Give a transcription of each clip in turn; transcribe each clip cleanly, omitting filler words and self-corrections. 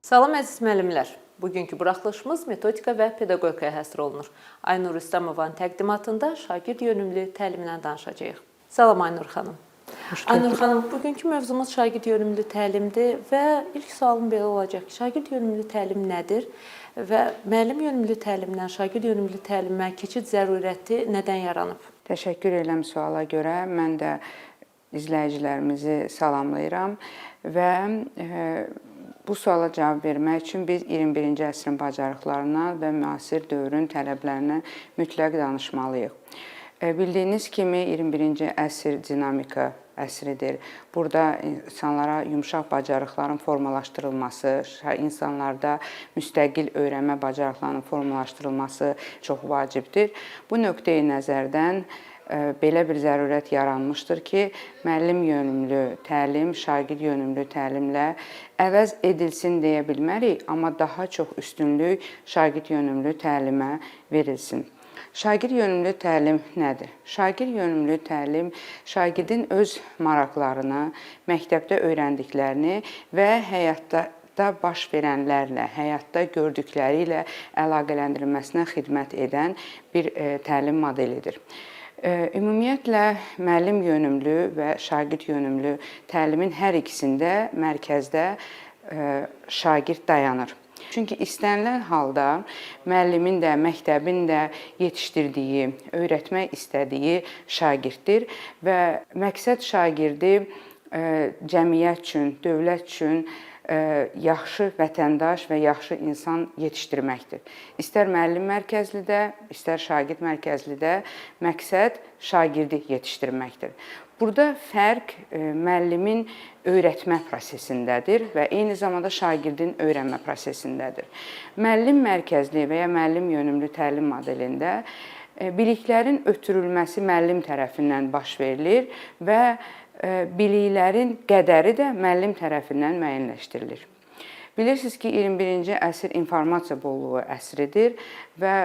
Salam əziz müəllimlər. Bugünkü buraxılışımız metodika və pedaqogikaya həsr olunur. Aynur Rüstəmovanın təqdimatında şagird yönümlü təlimdən danışacağıq. Salam Aynur xanım. Aynur xanım, bugünkü mövzumuz şagird yönümlü təlimdir və ilk sualım belə olacaq ki, şagird yönümlü təlim nədir və müəllim yönümlü təlimdən şagird yönümlü təlimə keçid zərurəti nədən yaranıb? Təşəkkür edirəm suala görə. Mən də izləyicilərimizi salamlayıram və bu suala cavab vermək üçün biz 21-ci əsrin bacarıqlarına və müasir dövrün tələblərinə mütləq danışmalıyıq. Bildiyiniz kimi 21-ci əsr dinamika əsridir. Burada insanlara yumşaq bacarıqların formalaşdırılması, insanlarda müstəqil öyrənmə bacarıqlarının formalaşdırılması çox vacibdir. Bu nöqteyi nəzərdən belə bir zərurət yaranmışdır ki, müəllim yönümlü təlim, şagird yönümlü təlimlə əvəz edilsin deyə bilmərik, amma daha çox üstünlük şagird yönümlü təlimə verilsin. Şagird yönümlü təlim nədir? Şagird yönümlü təlim şagirdin öz maraqlarını, məktəbdə öyrəndiklərini və həyatda baş verənlərlə, həyatda gördükləri ilə əlaqələndirilməsinə xidmət edən bir təlim modelidir. Ümumiyyətlə, müəllim yönümlü və şagird yönümlü təlimin hər ikisində mərkəzdə şagird dayanır. Çünki istənilən halda müəllimin də, məktəbin də yetişdirdiyi, öyrətmək istədiyi şagirddir və məqsəd şagirdi cəmiyyət üçün, dövlət üçün yaxşı vətəndaş və yaxşı insan yetişdirməkdir. İstər müəllim mərkəzlidə, istər şagird mərkəzlidə məqsəd şagirdi yetişdirməkdir. Burada fərq müəllimin öyrətmə prosesindədir və eyni zamanda şagirdin öyrənmə prosesindədir. Müəllim mərkəzli və ya müəllim yönümlü təlim modelində biliklərin ötürülməsi müəllim tərəfindən baş verilir və biliklərin qədəri də müəllim tərəfindən müəyyənləşdirilir. Bilirsiniz ki, 21-ci əsr informasiya bolluğu əsridir və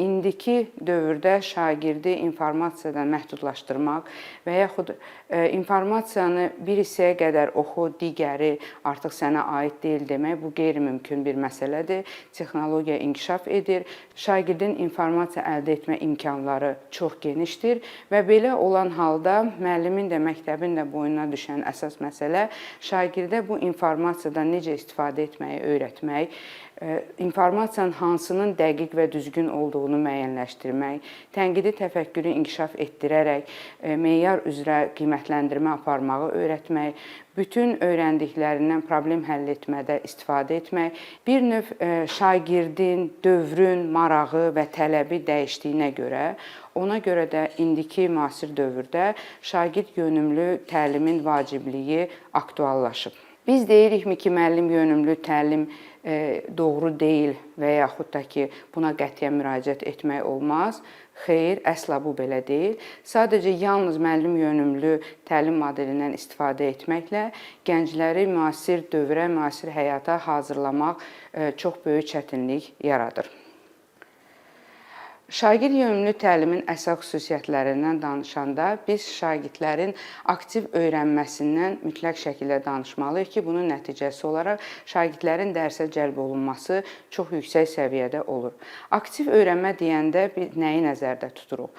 indiki dövrdə şagirdi informasiyadan məhdudlaşdırmaq və yaxud informasiyanı bir hissəyə qədər oxu, digəri artıq sənə aid deyil demək, bu qeyri-mümkün bir məsələdir. Texnologiya inkişaf edir, şagirdin informasiya əldə etmə imkanları çox genişdir və belə olan halda müəllimin də, məktəbin də boynuna düşən əsas məsələ şagirdə bu informasiyadan necə istifadə etməyi öyrətmək, informasiyanın hansının dəqiq və düzgün olduğunu müəyyənləşdirmək, tənqidi təfəkkürü inkişaf etdirərək meyar üzrə qiymətləndirmə aparmağı öyrətmək, bütün öyrəndiklərindən problem həll etmədə istifadə etmək, bir növ şagirdin, dövrün marağı və tələbi dəyişdiyinə görə, ona görə də indiki müasir dövrdə şagird yönümlü təlimin vacibliyi aktuallaşıb. Biz deyirikmi ki, müəllim yönümlü təlim doğru deyil və yaxud da ki, buna qətiyyən müraciət etmək olmaz. Xeyr, əsla bu belə deyil. Sadəcə yalnız müəllim yönümlü təlim modelindən istifadə etməklə gəncləri müasir dövrə, müasir həyata hazırlamaq çox böyük çətinlik yaradır. Şagird yönümlü təlimin əsas xüsusiyyətlərindən danışanda biz şagirdlərin aktiv öyrənməsindən mütləq şəkildə danışmalıyıq ki, bunun nəticəsi olaraq şagirdlərin dərsə cəlb olunması çox yüksək səviyyədə olur. Aktiv öyrənmə deyəndə biz nəyi nəzərdə tuturuq?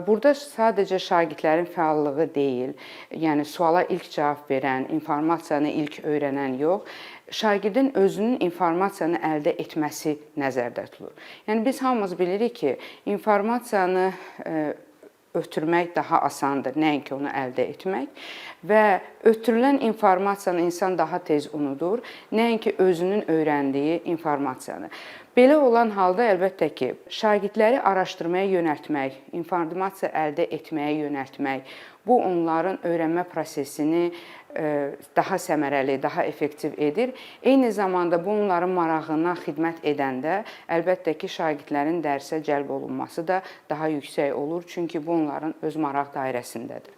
Burada sadəcə şagirdlərin fəallığı deyil, yəni suala ilk cavab verən, informasiyanı ilk öyrənən yox, şagirdin özünün informasiyanı əldə etməsi nəzərdə tutulur. Yəni biz hamımız bilirik ki, informasiyanı ötürmək daha asandır, nəinki onu əldə etmək və ötürülən informasiyanı insan daha tez unudur, nəinki özünün öyrəndiyi informasiyanı. Belə olan halda əlbəttə ki, şagirdləri araşdırmaya yönəltmək, informasiya əldə etməyə yönəltmək, bu onların öyrənmə prosesini daha səmərəli, daha effektiv edir. Eyni zamanda bu onların marağına xidmət edəndə əlbəttə ki, şagirdlərin dərsə cəlb olunması da daha yüksək olur, çünki bu onların öz maraq dairəsindədir.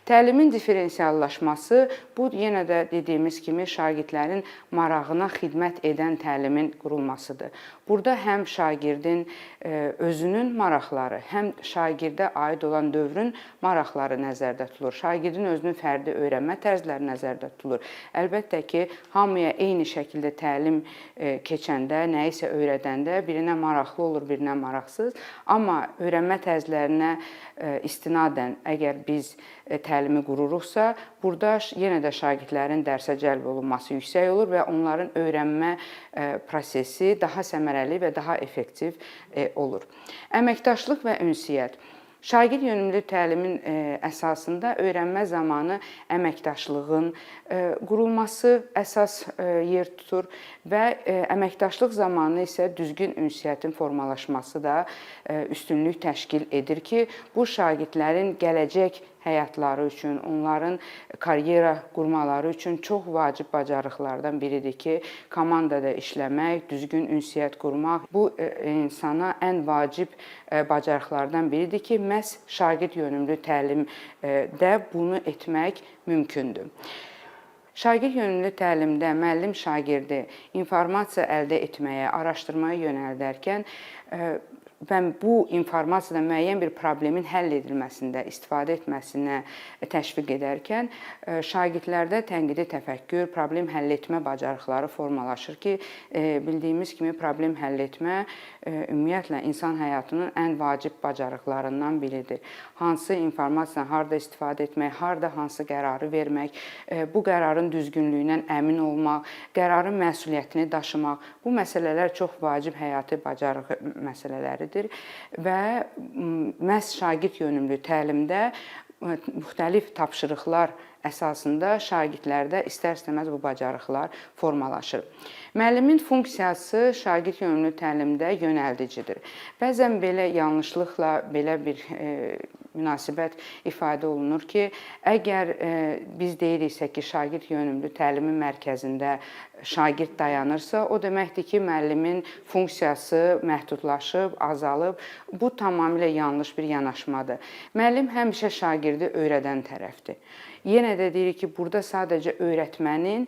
Təlimin diferensiallaşması bu yenə də dediyimiz kimi şagirdlərin marağına xidmət edən təlimin qurulmasıdır. Burada həm şagirdin özünün maraqları, həm şagirdə aid olan dövrün maraqları nəzərdə tutulur. Şagirdin özünün fərdi öyrənmə tərzləri nəzərdə tutulur. Əlbəttə ki, hamıya eyni şəkildə təlim keçəndə, nəyisə öyrədəndə birinə maraqlı olur, birinə maraqsız. Amma öyrənmə tərzlərinə istinadən əgər biz təlimi qururuqsa, burada yenə də şagirdlərin dərsə cəlb olunması yüksək olur və onların öyrənmə prosesi daha səmərəli və daha effektiv olur. Əməkdaşlıq və ünsiyyət. Şagird yönümlü təlimin əsasında öyrənmə zamanı əməkdaşlığın qurulması əsas yer tutur və əməkdaşlıq zamanı isə düzgün ünsiyyətin formalaşması da üstünlük təşkil edir ki, bu şagirdlərin gələcək həyatları üçün, onların karyera qurmaları üçün çox vacib bacarıqlardan biridir ki, komandada işləmək, düzgün ünsiyyət qurmaq bu insana ən vacib bacarıqlardan biridir ki, məhz şagird yönümlü təlimdə bunu etmək mümkündür. Şagird yönümlü təlimdə müəllim şagirdi informasiya əldə etməyə, araşdırmaya yönəldərkən və bu informasiyadan müəyyən bir problemin həll edilməsində, istifadə etməsinə təşviq edərkən şagirdlərdə tənqidi təfəkkür, problem həll etmə bacarıqları formalaşır ki, bildiyimiz kimi problem həll etmə ümumiyyətlə insan həyatının ən vacib bacarıqlarından biridir. Hansı informasiyadan harda istifadə etmək, harda hansı qərarı vermək, bu qərarın düzgünlüyündən əmin olmaq, qərarın məsuliyyətini daşımaq, bu məsələlər çox vacib həyati bacarıq məsələləridir. Və məhz şagird yönümlü təlimdə müxtəlif tapşırıqlar əsasında şagirdlərdə istər-istəməz bu bacarıqlar formalaşır. Müəllimin funksiyası şagird yönümlü təlimdə yönəldicidir. Bəzən belə yanlışlıqla belə bir münasibət ifadə olunur ki, əgər biz deyiriksə ki, şagird yönümlü təlimin mərkəzində şagird dayanırsa, o deməkdir ki, müəllimin funksiyası məhdudlaşıb, azalıb. Bu tamamilə yanlış bir yanaşmadır. Müəllim həmişə şagirdi öyrədən tərəfdir. Yenə də deyirik ki, burada sadəcə öyrətmənin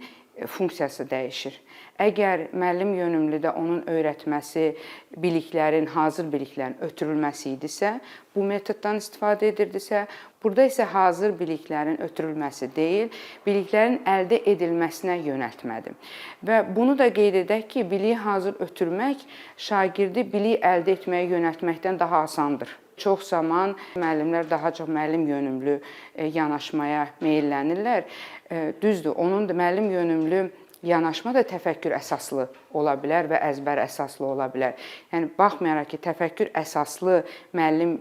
funksiyası dəyişir. Əgər müəllim yönümlüdə onun öyrətməsi biliklərin, hazır biliklərin ötürülməsi idisə, bu metoddan istifadə edirdisə, burada isə hazır biliklərin ötürülməsi deyil, biliklərin əldə edilməsinə yönəltmədir. Və bunu da qeyd edək ki, biliyi hazır ötürmək şagirdi bilik əldə etməyə yönəltməkdən daha asandır. Çox zaman müəllimlər daha çox müəllim yönümlü yanaşmaya meyllənirlər. Düzdür, onun da müəllim yönümlü yanaşma da təfəkkür əsaslı ola bilər və əzbər əsaslı ola bilər. Yəni, baxmayaraq ki, təfəkkür əsaslı müəllim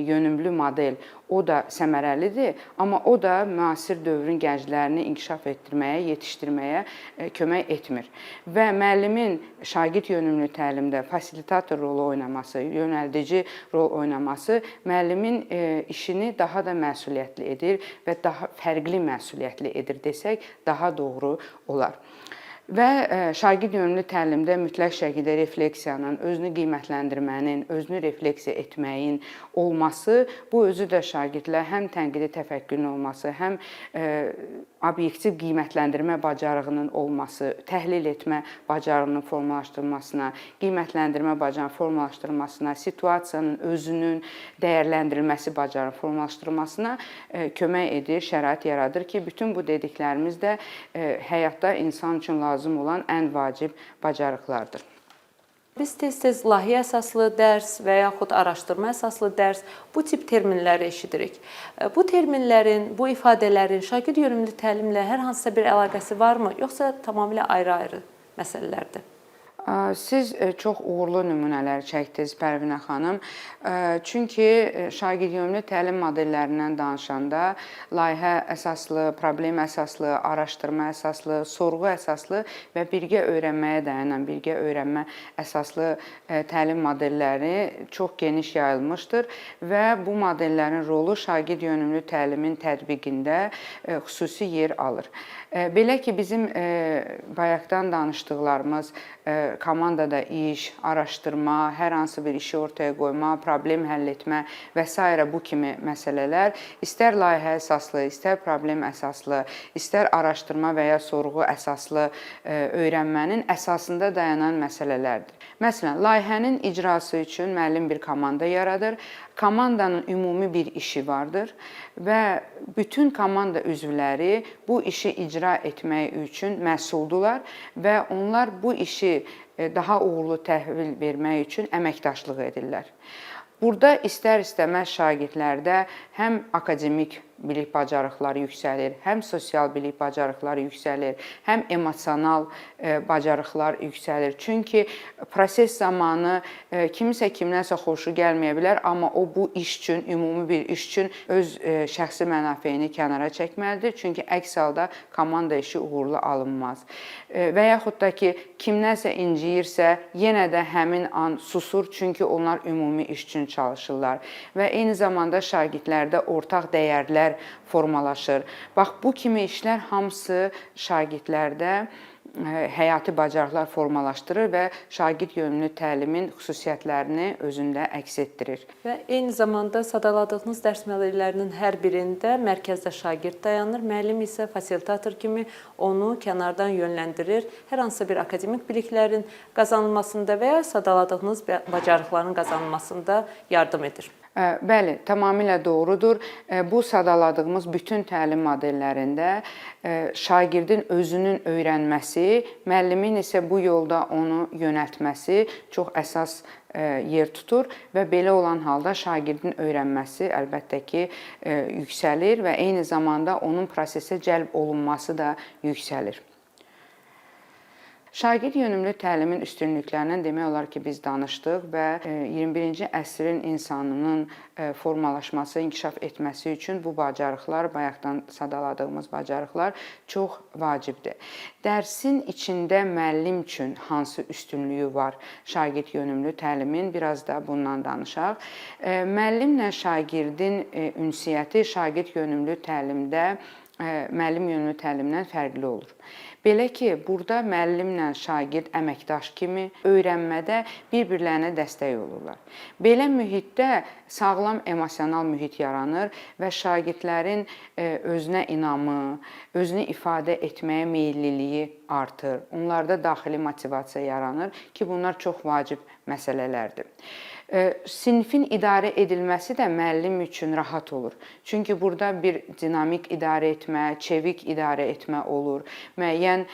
yönümlü model o da səmərəlidir, amma o da müasir dövrün gənclərini inkişaf etdirməyə, yetişdirməyə kömək etmir. Və müəllimin şagird yönümlü təlimdə fasilitator rolu oynaması, yönəldici rol oynaması müəllimin işini daha da məsuliyyətli edir və daha fərqli məsuliyyətli edir desək, daha doğru olar. Və şagird yönümlü təlimdə mütləq şəkildə refleksiyanın, özünü qiymətləndirmənin, özünü refleksiya etməyin olması, bu özü də şagirdlə həm tənqidi təfəkkürün olması, həm obyektiv qiymətləndirmə bacarığının olması, təhlil etmə bacarığının formalaşdırılmasına, qiymətləndirmə bacarığının formalaşdırılmasına, situasiyanın özünün dəyərləndirilməsi bacarığının formalaşdırılmasına kömək edir, şərait yaradır ki, bütün bu dediklərimiz də həyatda insan üçün lazım olan ən vacib bacarıqlardır. Biz tez-tez layihə əsaslı dərs və yaxud araşdırma əsaslı dərs bu tip terminləri eşidirik. Bu terminlərin, bu ifadələrin şagird yönümlü təlimlə hər hansısa bir əlaqəsi varmı, yoxsa tamamilə ayrı-ayrı məsələlərdir? Siz çox uğurlu nümunələr çəkdiniz, Pərvinə xanım. Çünki şagird yönümlü təlim modellərindən danışanda layihə əsaslı, problem əsaslı, araşdırma əsaslı, sorğu əsaslı və birgə öyrənməyə dayanan, birgə öyrənmə əsaslı təlim modelləri çox geniş yayılmışdır və bu modellərin rolu şagird yönümlü təlimin tətbiqində xüsusi yer alır. Belə ki, bizim bayaqdan danışdıqlarımız komandada iş, araşdırma, hər hansı bir işi ortaya qoyma, problem həll etmə və s. bu kimi məsələlər istər layihə əsaslı, istər problem əsaslı, istər araşdırma və ya sorğu əsaslı öyrənmənin əsasında dayanan məsələlərdir. Məsələn, layihənin icrası üçün müəllim bir komanda yaradır. Komandanın ümumi bir işi vardır və bütün komanda üzvləri bu işi icra etmək üçün məsuldurlar və onlar bu işi daha uğurlu təhvil vermək üçün əməkdaşlıq edirlər. Burada istər-istəməz şagirdlərdə həm akademik bilik bacarıqları yüksəlir, həm sosial bilik bacarıqları yüksəlir, həm emosional bacarıqlar yüksəlir. Çünki proses zamanı kimisə kimdənsə xoşu gəlməyə bilər, amma o bu iş üçün, ümumi bir iş üçün öz şəxsi mənafeyini kənara çəkməlidir. Çünki əks halda komanda işi uğurlu alınmaz. Və yaxud da ki, kimdənsə inciyirsə, yenə də həmin an susur, çünki onlar ümumi iş üçün çalışırlar. Və eyni zamanda şagirdlərdə ortaq dəyərlər formalaşır. Bax, bu kimi işlər hamısı şagirdlərdə həyati bacarıqlar formalaşdırır və şagird yönümlü təlimin xüsusiyyətlərini özündə əks etdirir. Və eyni zamanda sadaladığınız dərs mərhələlərinin hər birində mərkəzdə şagird dayanır, müəllim isə fasilitator kimi onu kənardan yönləndirir, hər hansı bir akademik biliklərin qazanılmasında və ya sadaladığınız bacarıqların qazanılmasında yardım edir. Bəli, tamamilə doğrudur. Bu sadaladığımız bütün təlim modellərində şagirdin özünün öyrənməsi, müəllimin isə bu yolda onu yönəltməsi çox əsas yer tutur və belə olan halda şagirdin öyrənməsi əlbəttə ki, yüksəlir və eyni zamanda onun prosesə cəlb olunması da yüksəlir. Şagird yönümlü təlimin üstünlüklərindən demək olar ki, biz danışdıq və 21-ci əsrin insanının formalaşması, inkişaf etməsi üçün bu bacarıqlar, bayaqdan sadaladığımız bacarıqlar çox vacibdir. Dərsin içində müəllim üçün hansı üstünlüyü var şagird yönümlü təlimin? Biraz da bundan danışaq. Müəllimlə şagirdin ünsiyyəti şagird yönümlü təlimdə müəllim yönümlü təlimdən fərqli olur. Belə ki, burada müəllimlə şagird əməkdaş kimi öyrənmədə bir-birlərinə dəstək olurlar. Belə mühitdə sağlam emosional mühit yaranır və şagirdlərin özünə inamı, özünü ifadə etməyə meylliliyi artır. Onlarda daxili motivasiya yaranır ki, bunlar çox vacib məsələlərdir. Sinifin idarə edilməsi də müəllim üçün rahat olur. Çünki burada bir dinamik idarə etmə, çevik idarə etmə olur. Müəyyən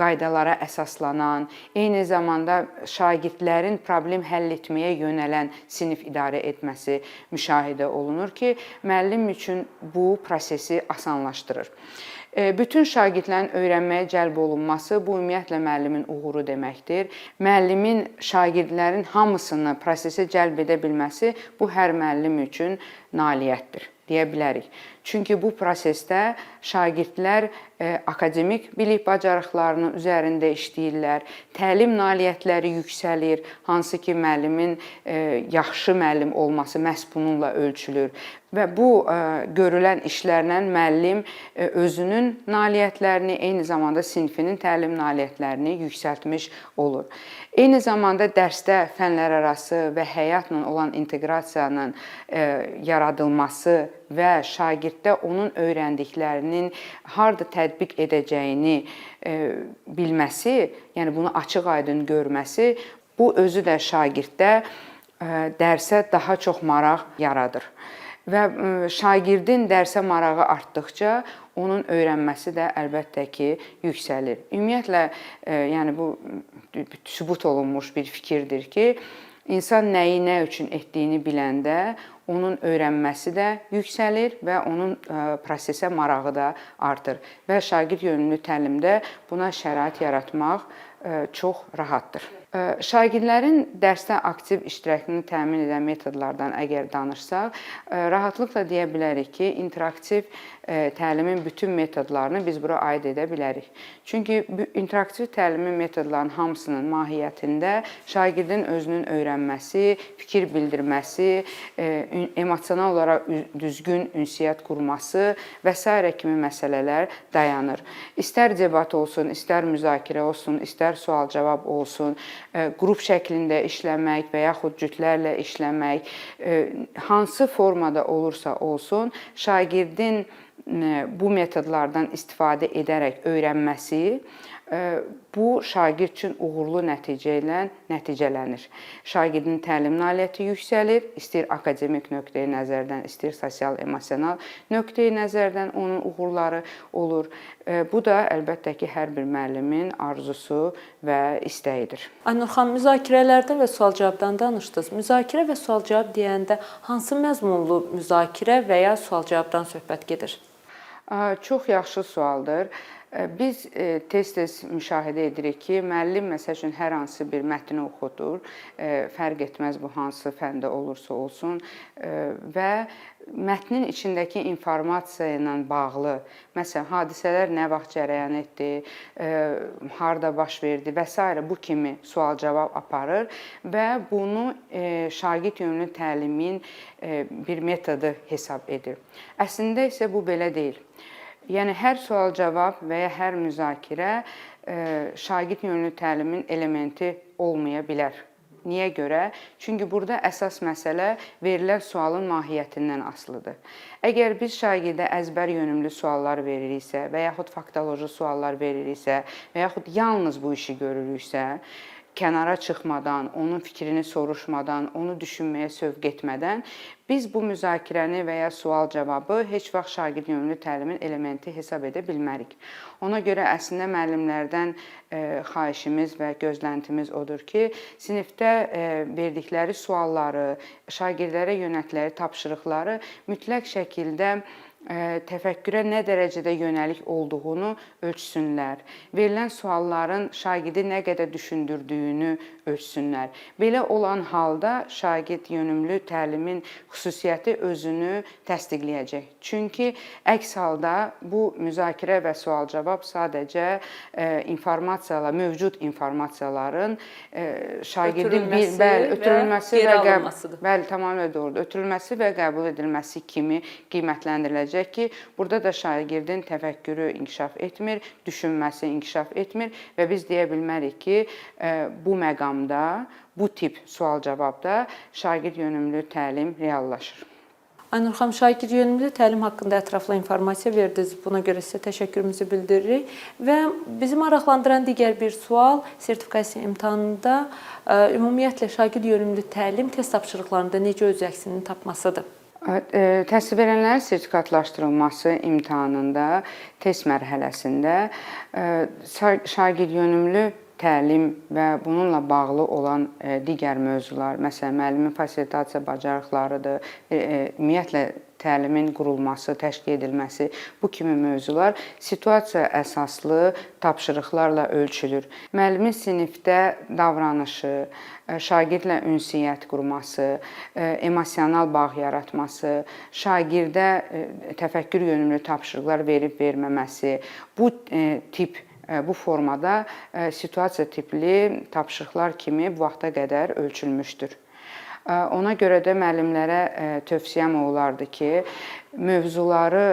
qaydalara əsaslanan, eyni zamanda şagirdlərin problem həll etməyə yönələn sinif idarə etməsi müşahidə olunur ki, müəllim üçün bu prosesi asanlaşdırır. Bütün şagirdlərin öyrənməyə cəlb olunması bu ümumiyyətlə müəllimin uğuru deməkdir. Müəllimin şagirdlərin hamısını prosesə cəlb edə bilməsi bu hər müəllim üçün nailiyyətdir deyə bilərik. Çünki bu prosesdə şagirdlər akademik bilik bacarıqlarının üzərində işləyirlər, təlim nailiyyətləri yüksəlir, hansı ki müəllimin yaxşı müəllim olması məhz bununla ölçülür. Və bu görülən işlərlə müəllim özünün nailiyyətlərini, eyni zamanda sinifinin təlim nailiyyətlərini yüksəltmiş olur. Eyni zamanda dərsdə fənlərarası və həyatla olan inteqrasiyanın yaradılması və şagirddə onun öyrəndiklərinin harda tətbiq edəcəyini bilməsi, yəni bunu açıq-aydın görməsi, bu özü də şagirddə dərsə daha çox maraq yaradır. Və şagirdin dərsə marağı artdıqca onun öyrənməsi də əlbəttə ki, yüksəlir. Ümumiyyətlə, yəni bu sübut olunmuş bir fikirdir ki, insan nəyi nə üçün etdiyini biləndə onun öyrənməsi də yüksəlir və onun prosesə marağı da artır. Və şagird yönümlü təlimdə buna şərait yaratmaq çox rahatdır. Şagirdlərin dərsdə aktiv iştirakını təmin edən metodlardan əgər danışsaq, rahatlıqla deyə bilərik ki, interaktiv təlimin bütün metodlarını biz bura aid edə bilərik. Çünki interaktiv təlimin metodlarının hamısının mahiyyətində şagirdin özünün öyrənməsi, fikir bildirməsi, emosional olaraq düzgün ünsiyyət qurması və s. kimi məsələlər dayanır. İstər debat olsun, istər müzakirə olsun, istər sual-cavab olsun, qrup şəklində işləmək və yaxud cütlərlə işləmək, hansı formada olursa olsun, şagirdin bu metodlardan istifadə edərək öyrənməsi bu şagird üçün uğurlu nəticə ilə nəticələnir. Şagirdin təlim nailiyyəti yüksəlir, istər akademik nöqteyi nəzərdən, istər sosial-emosional nöqteyi nəzərdən onun uğurları olur. Bu da əlbəttə ki, hər bir müəllimin arzusu və istəyidir. Aynur xanım, müzakirələrdən və sual-cavabdan danışdınız. Müzakirə və sual-cavab deyəndə hansı məzmunlu müzakirə və ya sual-cavabdan söhbət gedir? Çox yaxşı sualdır. Biz tez-tez müşahidə edirik ki, müəllim məsəl üçün hər hansı bir mətni oxudur, fərq etməz bu hansı fəndə olursa olsun və mətnin içindəki informasiya ilə bağlı, məsələn, hadisələr nə vaxt cərəyan etdi, harda baş verdi və s. bu kimi sual-cavab aparır və bunu şagird yönümlü təlimin bir metodu hesab edir. Əslində isə bu belə deyil. Yəni, hər sual-cavab və ya hər müzakirə şagird yönümlü təlimin elementi olmaya bilər. Niyə görə? Çünki burada əsas məsələ verilən sualın mahiyyətindən asılıdır. Əgər biz şagirdə əzbər yönümlü suallar veririksə və yaxud faktoloji suallar veririksə və yaxud yalnız bu işi görürüksə, kənara çıxmadan, onun fikrini soruşmadan, onu düşünməyə sövq etmədən biz bu müzakirəni və ya sual-cavabı heç vaxt şagird yönümlü təlimin elementi hesab edə bilmərik. Ona görə əslində müəllimlərdən xahişimiz və gözləntimiz odur ki, sinifdə verdikləri sualları, şagirdlərə yönətləri tapşırıqları mütləq şəkildə təfəkkürə nə dərəcədə yönəlik olduğunu ölçsünlər. Verilən sualların şagirdi nə qədər düşündürdüyünü ölçsünlər. Belə olan halda şagird yönümlü təlimin xüsusiyyəti özünü təsdiqləyəcək. Çünki əks halda bu müzakirə və sual-cavab sadəcə mövcud informasiyaların şagirdin ötürülməsi və tamamilə doğrudur. Ötürülməsi və qəbul edilməsi kimi qiymətləndiriləcək ki, burada da şagirdin təfəkkürü inkişaf etmir, düşünməsi inkişaf etmir və biz deyə bilmərik ki, bu məqamda, bu tip sual-cavabda şagird yönümlü təlim reallaşır. Aynur xanım, şagird yönümlü təlim haqqında ətraflı informasiya verdiniz. Buna görə sizə təşəkkürümüzü bildiririk. Və bizi maraqlandıran digər bir sual sertifikasiya imtahanında ümumiyyətlə şagird yönümlü təlim test tapşırıqlarında necə öz əksini tapmasıdır? Təhsil verənlərin sertifikatlaşdırılması imtahanında, test mərhələsində şagird yönümlü təlim və bununla bağlı olan digər mövzular, məsələn, müəllimin fasilitasiya bacarıqlarıdır, ümumiyyətlə təlimin qurulması, təşkil edilməsi, bu kimi mövzular situasiya əsaslı tapşırıqlarla ölçülür. Müəllimin sinifdə davranışı, şagirdlə ünsiyyət qurması, emosional bağ yaratması, şagirdə təfəkkür yönümlü tapşırıqlar verib-verməməsi, bu formada situasiya tipli tapşırıqlar kimi bu vaxta qədər ölçülmüşdür. Ona görə də müəllimlərə tövsiyəm olardı ki, mövzuları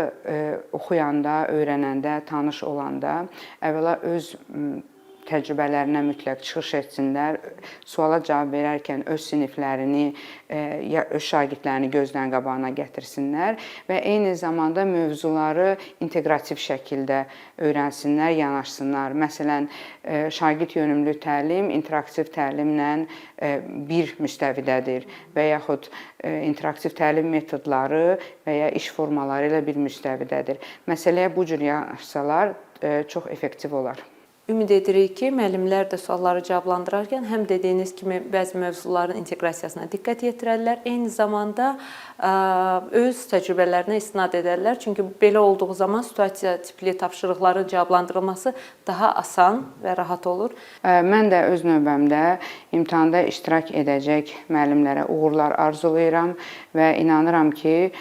oxuyanda, öyrənəndə, tanış olanda əvvəla öz təcrübələrinə mütləq çıxış etsinlər, suala cavab verərkən öz siniflərini, öz şagirdlərini gözdən qabağına gətirsinlər və eyni zamanda mövzuları inteqrativ şəkildə öyrənsinlər, yanaşsınlar. Məsələn, şagird yönümlü təlim interaktiv təlimlə bir müstəvidədir və yaxud interaktiv təlim metodları və ya iş formaları ilə bir müstəvidədir. Məsələyə bu cür yanaşsalar çox effektiv olar. Ümid edirik ki, müəllimlər də sualları cavablandırarkən həm dediyiniz kimi bəzi mövzuların inteqrasiyasına diqqət yetirərlər, eyni zamanda öz təcrübələrinə istinad edərlər. Çünki belə olduğu zaman situasiya tipli tapşırıqların cavablandırılması daha asan və rahat olur. Mən də öz növbəmdə imtahanda iştirak edəcək müəllimlərə uğurlar arzulayıram və inanıram ki,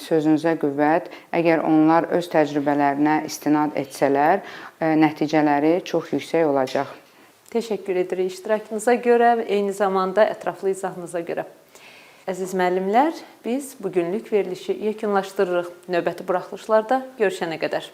sözünüzə qüvvət. Əgər onlar öz təcrübələrinə istinad etsələr, nəticələri çox yüksək olacaq. Təşəkkür edirik iştirakınıza görə və eyni zamanda ətraflı izahınıza görə. Əziz müəllimlər, biz bugünlük verilişi yekunlaşdırırıq. Növbəti buraxılışlarda görüşənə qədər.